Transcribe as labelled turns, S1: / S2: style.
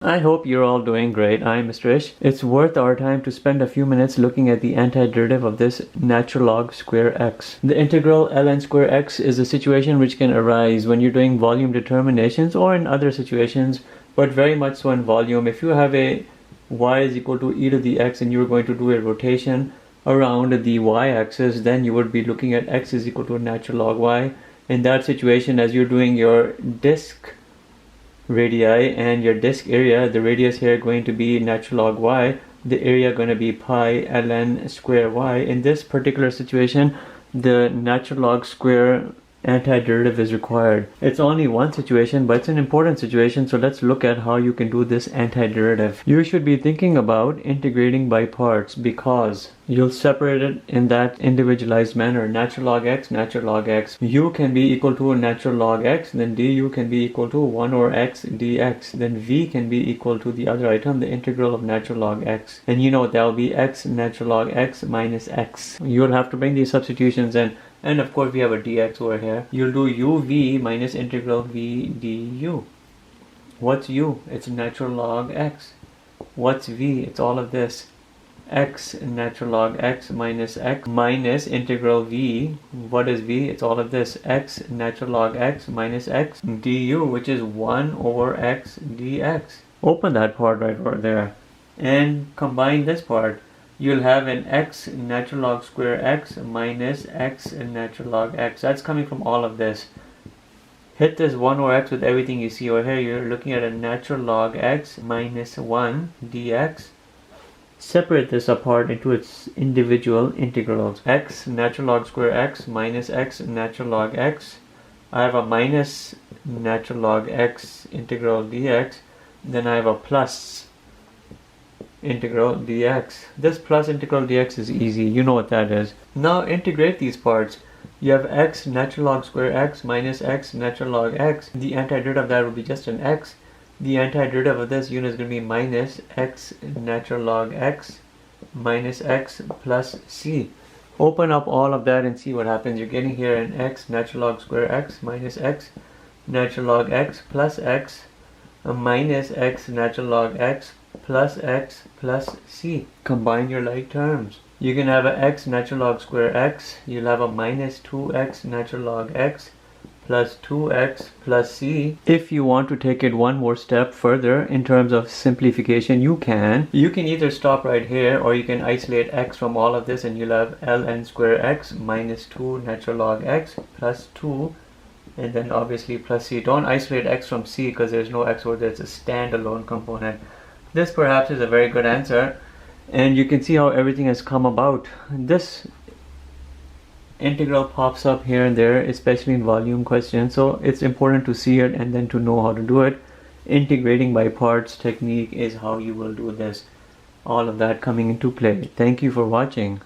S1: I hope you're all doing great. I'm Mr. Ish. It's worth our time to spend a few minutes looking at the antiderivative of this natural log square x. The integral ln square x is a situation which can arise when you're doing volume determinations or in other situations, but very much so in volume. If you have a y is equal to e to the x and you're going to do a rotation around the y-axis, then you would be looking at x is equal to natural log y. In that situation, as you're doing your disk radii and your disk area, the radius here going to be natural log y, the area going to be pi ln square y. In this particular situation, the natural log square antiderivative is required. It's only one situation, but it's an important situation, so let's look at how you can do this antiderivative. You should be thinking about integrating by parts because you'll separate it in that individualized manner. Natural log x, u can be equal to natural log x, then du can be equal to 1 over x dx, then v can be equal to the other item, the integral of natural log x, and you know that will be x natural log x minus x. You'll have to bring these substitutions in. And of course we have a dx over here. You'll do uv minus integral v du. What's u? It's natural log x. What's v? It's all of this. X natural log x minus integral v. What is v? It's all of this. X natural log x minus x du, which is 1 over x dx. Open that part right over there and combine this part. You'll have an x natural log square x minus x natural log x. That's coming from all of this. Hit this 1 over x with everything you see over here. You're looking at a natural log x minus 1 dx. Separate this apart into its individual integrals. X natural log square x minus x natural log x. I have a minus natural log x integral dx. Then I have a plus integral dx. This plus integral dx is easy, you know what that is. Now integrate these parts. You have x natural log square x minus x natural log x. The antiderivative of that will be just an x. The antiderivative of this unit is going to be minus x natural log x minus x plus c. Open up all of that and see what happens. You're getting here an x natural log square x minus x natural log x plus x minus x natural log x plus c. Combine your like terms. You can have a x natural log square x. You'll have a minus 2x natural log x plus 2x plus c. If you want to take it one more step further in terms of simplification, you can either stop right here or you can isolate x from all of this and you'll have ln square x minus 2 natural log x plus 2 and then obviously plus c. Don't isolate x from c because there's no x over there. It's a standalone component. This perhaps is a very good answer, and you can see how everything has come about. This integral pops up here and there, especially in volume questions, so it's important to see it and then to know how to do it. Integrating by parts technique is how you will do this. All of that coming into play. Thank you for watching.